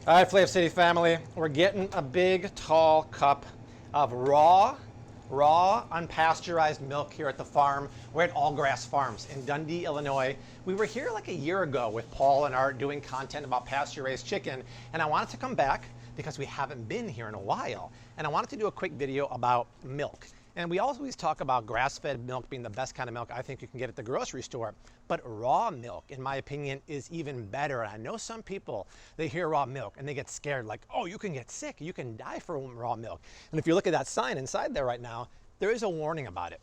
All right, Flav City family, we're getting a big, tall cup of raw, unpasteurized milk here at the farm. We're at All Grass Farms in Dundee, Illinois. We were here like a year ago with Paul and Art doing content about pasture-raised chicken, and I wanted to come back because we haven't been here in a while, and I wanted to do a quick video about milk. And we always talk about grass-fed milk being the best kind of milk I think you can get at the grocery store. But raw milk, in my opinion, is even better. And I know some people, they hear raw milk and they get scared like, oh, you can get sick, you can die from raw milk. And if you look at that sign inside there right now, there is a warning about it.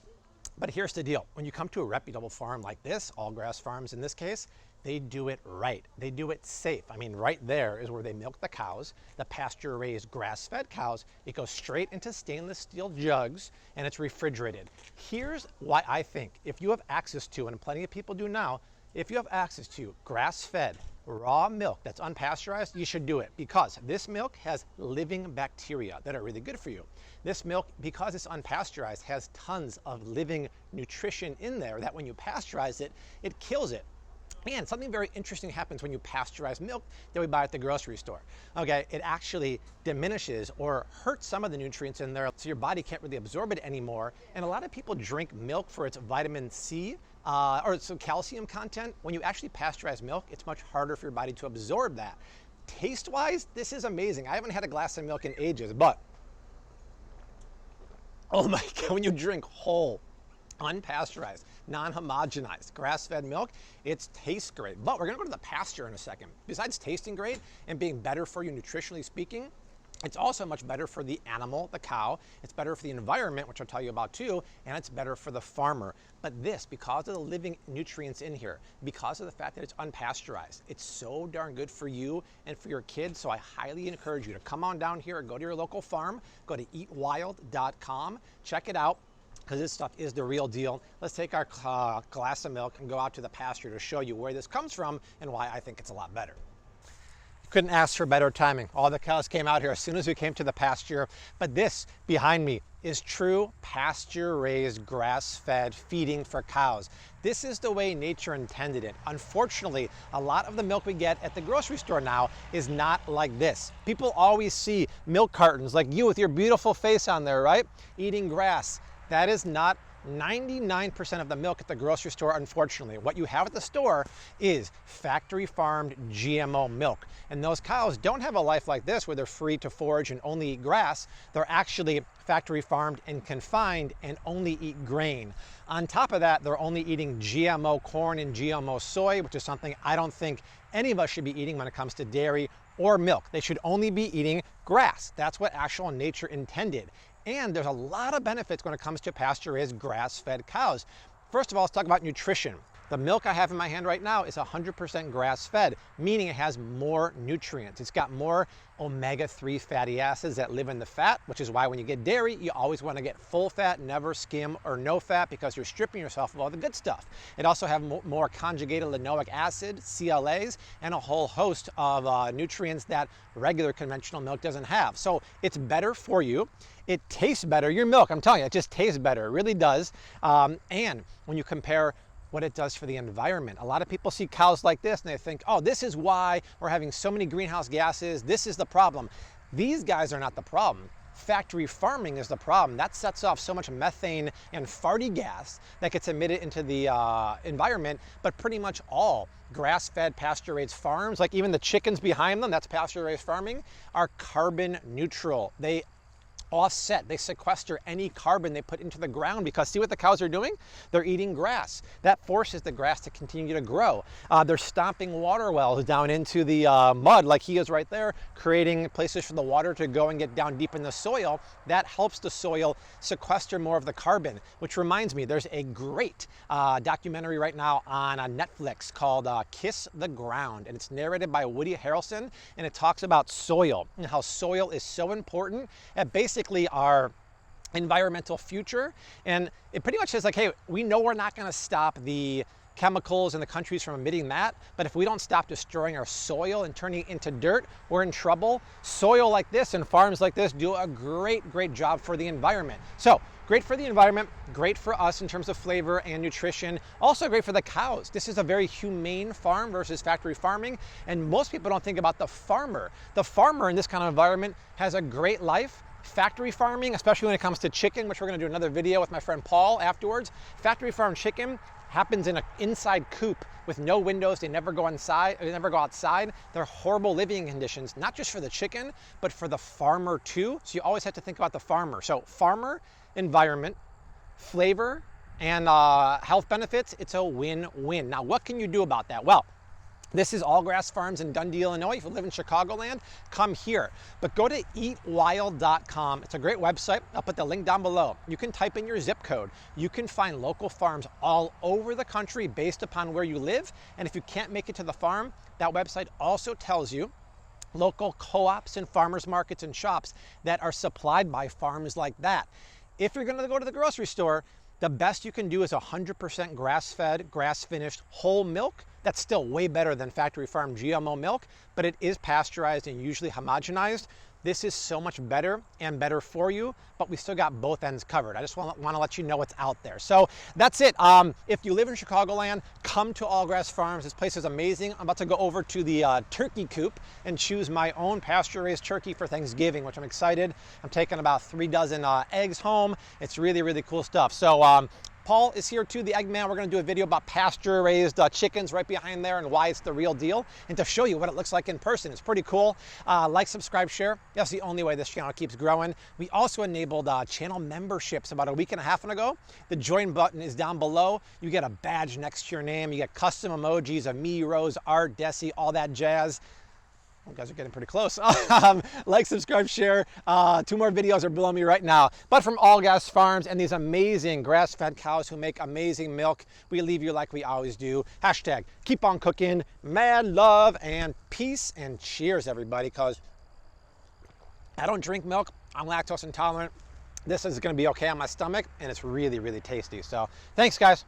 But here's the deal. When you come to a reputable farm like this, All Grass Farms in this case, they do it right. They do it safe. I mean, right there is where they milk the cows, the pasture-raised grass-fed cows. It goes straight into stainless steel jugs and it's refrigerated. Here's why I think if you have access to, and plenty of people do now, if you have access to grass-fed raw milk that's unpasteurized, you should do it because this milk has living bacteria that are really good for you. This milk, because it's unpasteurized, has tons of living nutrition in there that when you pasteurize it, it kills it. And something very interesting happens when you pasteurize milk that we buy at the grocery store. Okay, it actually diminishes or hurts some of the nutrients in there, so your body can't really absorb it anymore. And a lot of people drink milk for its vitamin C or its calcium content. When you actually pasteurize milk, it's much harder for your body to absorb that. Taste-wise, this is amazing. I haven't had a glass of milk in ages, but oh my God, when you drink whole, unpasteurized, non-homogenized, grass-fed milk, it tastes great. But we're gonna go to the pasture in a second. Besides tasting great and being better for you nutritionally speaking, it's also much better for the animal, the cow. It's better for the environment, which I'll tell you about too, and it's better for the farmer. But this, because of the living nutrients in here, because of the fact that it's unpasteurized, it's so darn good for you and for your kids. So I highly encourage you to come on down here and go to your local farm, go to eatwild.com, check it out, because this stuff is the real deal. Let's take our glass of milk and go out to the pasture to show you where this comes from and why I think it's a lot better. Couldn't ask for better timing. All the cows came out here as soon as we came to the pasture. But this behind me is true pasture-raised, grass-fed feeding for cows. This is the way nature intended it. Unfortunately, a lot of the milk we get at the grocery store now is not like this. People always see milk cartons like you with your beautiful face on there, right? Eating grass. That is not 99% of the milk at the grocery store, unfortunately. What you have at the store is factory farmed GMO milk. And those cows don't have a life like this where they're free to forage and only eat grass. They're actually factory farmed and confined and only eat grain. On top of that, they're only eating GMO corn and GMO soy, which is something I don't think any of us should be eating when it comes to dairy or milk. They should only be eating grass. That's what actual nature intended. And there's a lot of benefits when it comes to pasture-raised grass-fed cows. First of all, let's talk about nutrition. The milk I have in my hand right now is 100% grass-fed, meaning it has more nutrients. It's got more omega-3 fatty acids that live in the fat, which is why when you get dairy, you always want to get full fat, never skim or no fat, because you're stripping yourself of all the good stuff. It also has more conjugated linoleic acid, CLAs, and a whole host of nutrients that regular conventional milk doesn't have. So it's better for you. It tastes better. Your milk, I'm telling you, it just tastes better. It really does. And when you compare what it does for the environment. A lot of people see cows like this and they think, oh, this is why we're having so many greenhouse gases. This is the problem. These guys are not the problem. Factory farming is the problem. That sets off so much methane and farty gas that gets emitted into the environment, but pretty much all grass-fed pasture-raised farms, like even the chickens behind them, that's pasture-raised farming, are carbon neutral. They offset, they sequester any carbon they put into the ground because see what the cows are doing? They're eating grass. That forces the grass to continue to grow. They're stomping water wells down into the mud like he is right there, creating places for the water to go and get down deep in the soil. That helps the soil sequester more of the carbon, which reminds me, there's a great documentary right now on Netflix called Kiss the Ground, and it's narrated by Woody Harrelson, and it talks about soil and how soil is so important at basically our environmental future. And it pretty much says like, hey, we know we're not going to stop the chemicals in the countries from emitting that. But if we don't stop destroying our soil and turning it into dirt, we're in trouble. Soil like this and farms like this do a great job for the environment. So great for the environment, great for us in terms of flavor and nutrition, also great for the cows. This is a very humane farm versus factory farming, and most people don't think about the farmer. The farmer in this kind of environment has a great life. Factory farming, especially when it comes to chicken, which we're going to do another video with my friend Paul afterwards. Factory farm chicken happens in an inside coop with no windows. They never go inside. They never go outside. They're horrible living conditions, not just for the chicken, but for the farmer too. So you always have to think about the farmer. So farmer, environment, flavor, and health benefits. It's a win-win. Now, what can you do about that? Well, this is All Grass Farms in Dundee, Illinois. If you live in Chicagoland, come here. But go to eatwild.com. It's a great website. I'll put the link down below. You can type in your zip code. You can find local farms all over the country based upon where you live. And if you can't make it to the farm, that website also tells you local co-ops and farmers markets and shops that are supplied by farms like that. If you're going to go to the grocery store, the best you can do is 100% grass-fed, grass-finished whole milk. That's still way better than factory farm GMO milk, but it is pasteurized and usually homogenized. This is so much better and better for you, but we still got both ends covered. I just want to let you know what's out there. So that's it. If you live in Chicagoland, come to All Grass Farms. This place is amazing. I'm about to go over to the turkey coop and choose my own pasture-raised turkey for Thanksgiving, which I'm excited. I'm taking about 3 dozen eggs home. It's really cool stuff. So Paul is here too, the Eggman. We're going to do a video about pasture-raised chickens right behind there and why it's the real deal, and to show you what it looks like in person. It's pretty cool. Like, subscribe, share. That's the only way this channel keeps growing. We also enabled channel memberships about a week and a half ago. The join button is down below. You get a badge next to your name. You get custom emojis of me, Rose, Art, Desi, all that jazz. You guys are getting pretty close. Like, subscribe, share. 2 more videos are below me right now. But from All Grass Farms and these amazing grass-fed cows who make amazing milk, we leave you like we always do. Hashtag keep on cooking, mad love, and peace, and cheers, everybody, because I don't drink milk. I'm lactose intolerant. This is going to be okay on my stomach, and it's really tasty. So thanks, guys.